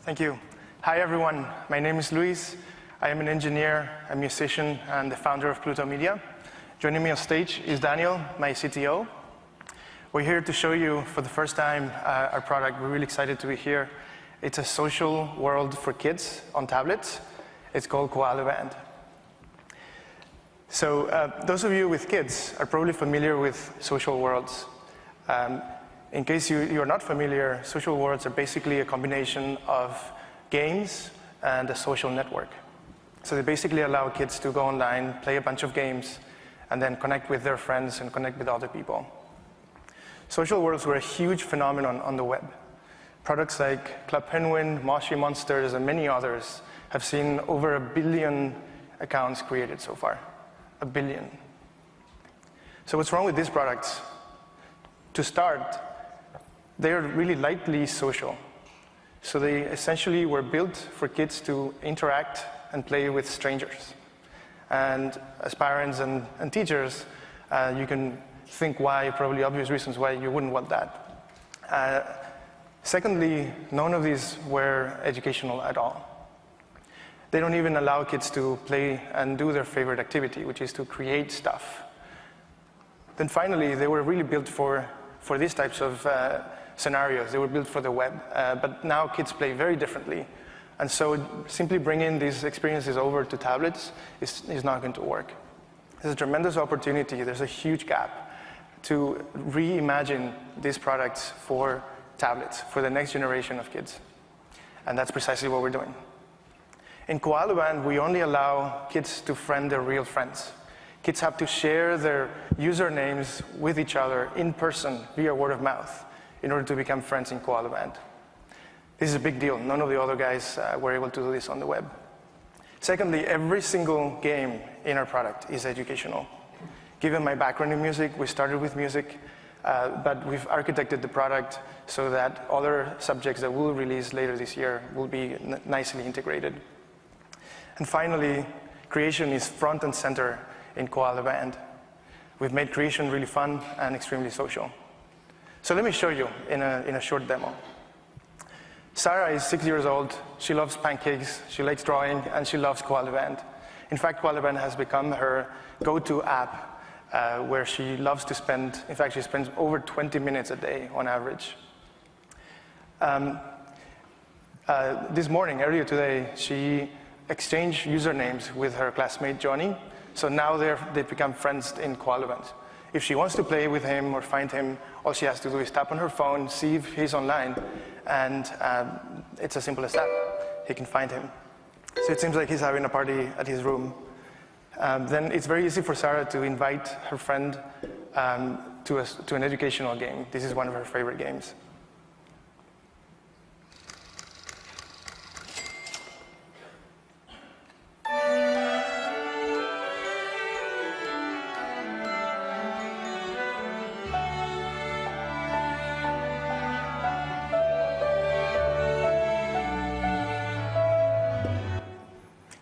Thank you. Hi, everyone. My name is Luis. I am an engineer, a musician, and the founder of Pluto Media. Joining me on stage is Daniel, my CTO. We're here to show you for the first time our product. We're really excited to be here. It's a social world for kids on tablets. It's called Koala. So those of you with kids are probably familiar with social worlds. In case you're not familiar, social worlds are basically a combination of games and a social network. So they basically allow kids to go online, play a bunch of games, and then connect with their friends and connect with other people. Social worlds were a huge phenomenon on the web. Products like Club Penguin, Moshi Monsters, and many others have seen over 1 billion accounts created so far. 1 billion. So what's wrong with these products? To start, they are really lightly social. So they essentially were built for kids to interact and play with strangers. And as parents and teachers, you can think why, probably obvious reasons why you wouldn't want that. Secondly, none of these were educational at all. They don't even allow kids to play and do their favorite activity, which is to create stuff. Then finally, they were really built for these types of scenarios. They were built for the web, but now kids play very differently. And so simply bringing these experiences over to tablets is not going to work. There's a tremendous opportunity. There's a huge gap to reimagine these products for tablets, for the next generation of kids. And that's precisely what we're doing. In Koala, we only allow kids to friend their real friends. Kids have to share their usernames with each other in person via word of mouth in order to become friends in Koala. This is a big deal. None of the other guys were able to do this on the web. Secondly, every single game in our product is educational. Given my background in music, we started with music, but we've architected the product so that other subjects that we'll release later this year will be nicely integrated. And finally, creation is front and center in Koala. We've made creation really fun and extremely social. So let me show you in a short demo. Sarah is 6 years old. She loves pancakes, she likes drawing, and she loves Koala. In fact, Koala has become her go-to app where she loves to spend, in fact, she spends over 20 minutes a day on average. This morning, earlier today, she exchanged usernames with her classmate Johnny. So now they've become friends in Koala. If she wants to play with him or find him, all she has to do is tap on her phone, see if he's online, and it's as simple as that. He can find him. So it seems like he's having a party at his room. Then it's very easy for Sarah to invite her friend to an educational game. This is one of her favorite games.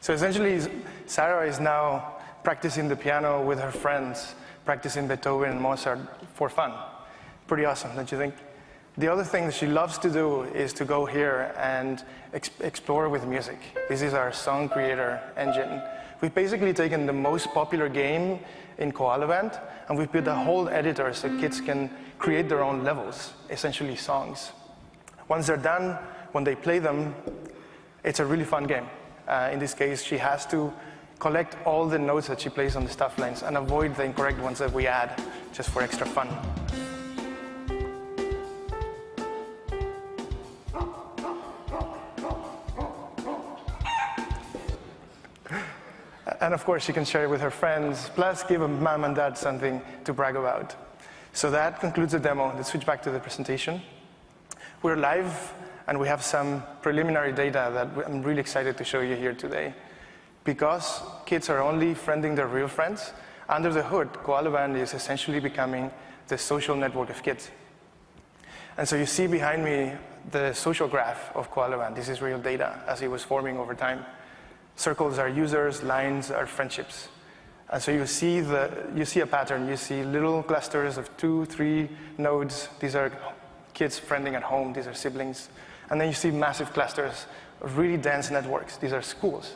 So essentially, Sarah is now practicing the piano with her friends, practicing Beethoven and Mozart for fun. Pretty awesome, don't you think? The other thing that she loves to do is to go here and explore with music. This is our song creator engine. We've basically taken the most popular game in Koala, and we've built a whole editor so kids can create their own levels, essentially songs. Once they're done, when they play them, it's a really fun game. In this case, she has to collect all the notes that she plays on the stuff lines and avoid the incorrect ones that we add, just for extra fun. And of course, she can share it with her friends, plus give mom and dad something to brag about. So that concludes the demo. Let's switch back to the presentation. We're live, and we have some preliminary data that I'm really excited to show you here today. Because kids are only friending their real friends, under the hood, Koala is essentially becoming the social network of kids. And so you see behind me the social graph of Koala. This is real data as it was forming over time. Circles are users, lines are friendships. And so you see a pattern. You see little clusters of 2, 3 nodes. These are kids friending at home. These are siblings. And then you see massive clusters of really dense networks. These are schools.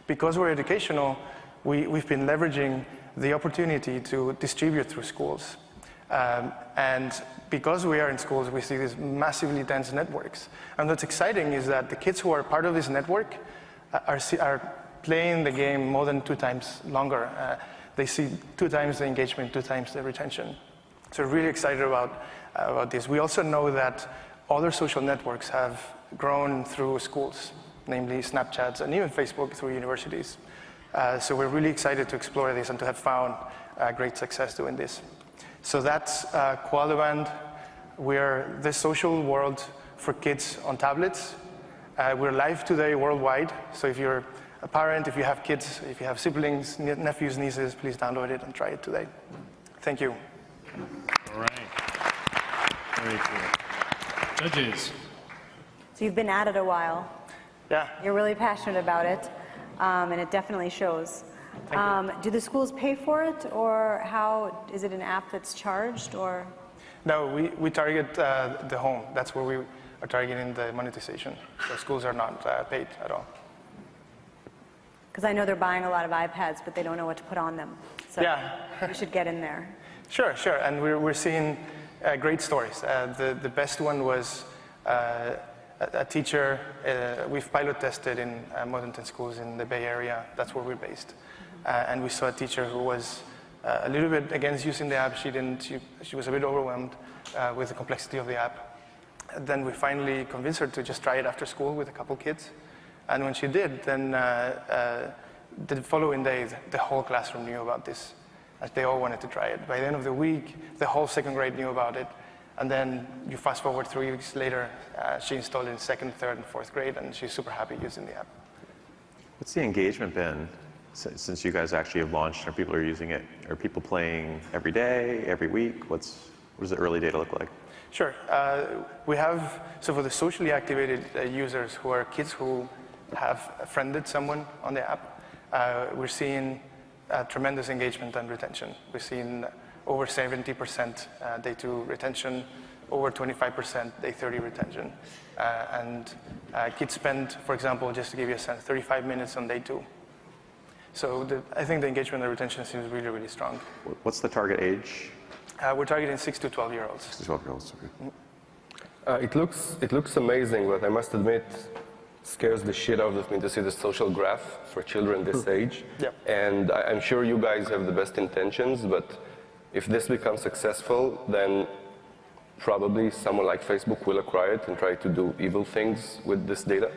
Because we're educational, we've been leveraging the opportunity to distribute through schools. And because we are in schools, we see these massively dense networks. And what's exciting is that the kids who are part of this network are playing the game more than 2 times longer. They see 2 times the engagement, 2 times the retention. So we're really excited about this. We also know that other social networks have grown through schools, namely Snapchats and even Facebook through universities. So we're really excited to explore this and to have found great success doing this. So that's Koala Band. We're the social world for kids on tablets. We're live today worldwide. So if you're a parent, if you have kids, if you have siblings, nephews, nieces, please download it and try it today. Thank you. All right. Very cool. Judges. So you've been at it a while. Yeah. You're really passionate about it, and it definitely shows. Do the schools pay for it, or how is it an app that's charged, or? No, we target the home. That's where we are targeting the monetization. So schools are not paid at all. Because I know they're buying a lot of iPads, but they don't know what to put on them. So yeah. You should get in there. Sure. And we're seeing great stories. The best one was a teacher. We've pilot tested in more than 10 schools in the Bay Area. That's where we're based. And we saw a teacher who was a little bit against using the app. She was a bit overwhelmed with the complexity of the app. And then we finally convinced her to just try it after school with a couple kids. And when she did, then the following day, the whole classroom knew about this. They all wanted to try it. By the end of the week, the whole 2nd grade knew about it. And then you fast forward 3 weeks later, she installed it in 2nd, 3rd, and 4th grade, and she's super happy using the app. What's the engagement been since you guys actually have launched and people are using it? Are people playing every day, every week? What does the early data look like? Sure. We have, so for the socially activated users who are kids who have friended someone on the app, we're seeing tremendous engagement and retention. We're seeing over 70% day 2 retention, over 25% day 30 retention. And kids spend, for example, just to give you a sense, 35 minutes on day 2. So I think the engagement and retention seems really, really strong. What's the target age? We're targeting 6 to 12-year-olds. 6 to 12-year-olds, okay. It looks amazing, but I must admit, scares the shit out of me to see the social graph for children this age. Yep. And I'm sure you guys have the best intentions, but if this becomes successful, then probably someone like Facebook will acquire it and try to do evil things with this data.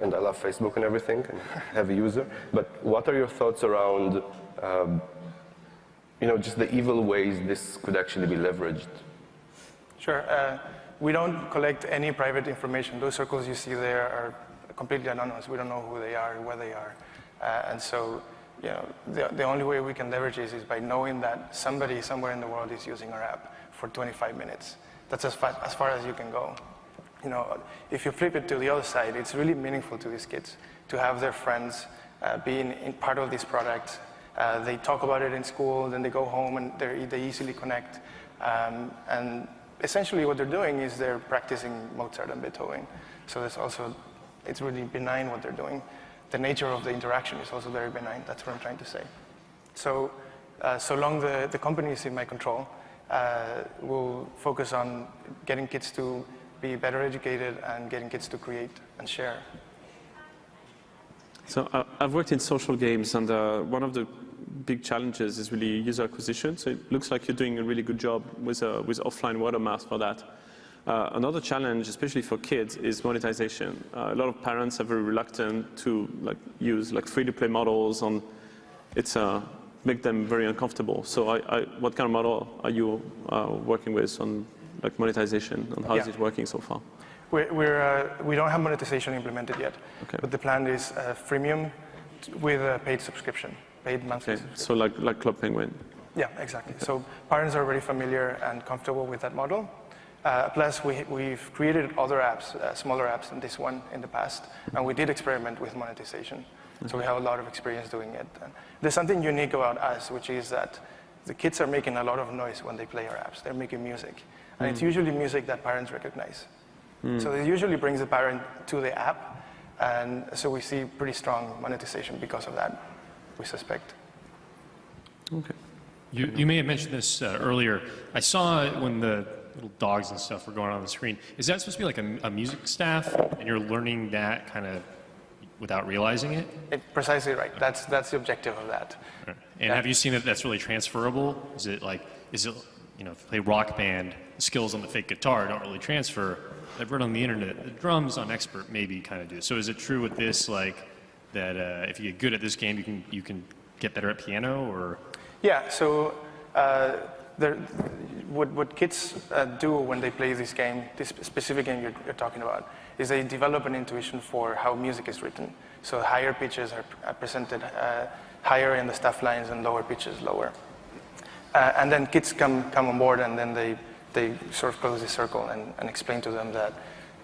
And I love Facebook and everything, and heavy user. But what are your thoughts around, just the evil ways this could actually be leveraged? Sure. We don't collect any private information. Those circles you see there are completely anonymous. We don't know who they are, where they are. And so, the only way we can leverage this is by knowing that somebody somewhere in the world is using our app for 25 minutes. That's as far as you can go. If you flip it to the other side, it's really meaningful to these kids to have their friends being in part of this product. They talk about it in school, then they go home and they easily connect. And essentially what they're doing is they're practicing Mozart and Beethoven. So it's really benign what they're doing. The nature of the interaction is also very benign. That's what I'm trying to say. So long the company is in my control, we'll focus on getting kids to be better educated and getting kids to create and share. So I've worked in social games, and one of the big challenges is really user acquisition. So it looks like you're doing a really good job with offline word of mouth for that. Another challenge, especially for kids, is monetization. A lot of parents are very reluctant to use free-to-play models, and it's make them very uncomfortable. So what kind of model are you working with on monetization, and how is it working so far? We don't have monetization implemented yet, okay. But the plan is freemium with a paid subscription, paid monthly subscription. So like Club Penguin? Yeah, exactly. So parents are already familiar and comfortable with that model. Plus, we've created other apps, smaller apps than this one in the past, and we did experiment with monetization. Mm-hmm. So we have a lot of experience doing it. And there's something unique about us, which is that the kids are making a lot of noise when they play our apps. They're making music. And it's usually music that parents recognize. So it usually brings the parent to the app, and so we see pretty strong monetization because of that, we suspect. Okay. You may have mentioned this earlier. I saw when the little dogs and stuff were going on the screen. Is that supposed to be like a music staff, and you're learning that kind of without realizing it? Precisely right. That's the objective of that. Right. And have you seen that that's really transferable? Is it, if you play Rock Band, the skills on the fake guitar don't really transfer. I've read on the internet, the drums on Expert maybe kind of do. So is it true with this, that if you get good at this game, you can get better at piano, or? Yeah, so what kids do when they play this game, this specific game you're talking about, is they develop an intuition for how music is written. So higher pitches are presented higher in the stuff lines and lower pitches lower. And then kids come on board, and then they sort of close the circle and explain to them that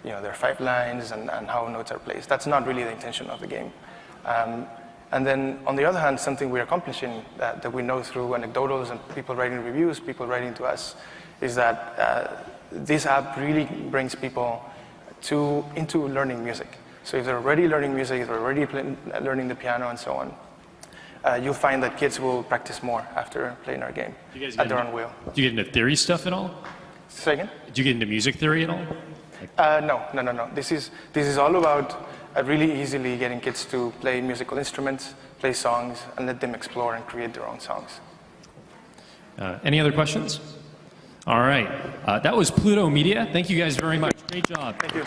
there are 5 lines and how notes are placed. That's not really the intention of the game. And then, on the other hand, something we're accomplishing that we know through anecdotals and people writing reviews, people writing to us, is that this app really brings people into learning music. So if they're already learning music, if they're already learning the piano and so on, you'll find that kids will practice more after playing our game at their own will. Do you get into theory stuff at all? Say again? Did you get into music theory at all? No. This is all about really easily getting kids to play musical instruments, play songs, and let them explore and create their own songs. Any other questions? All right. That was Pluto Media. Thank you guys very much. Great job. Thank you.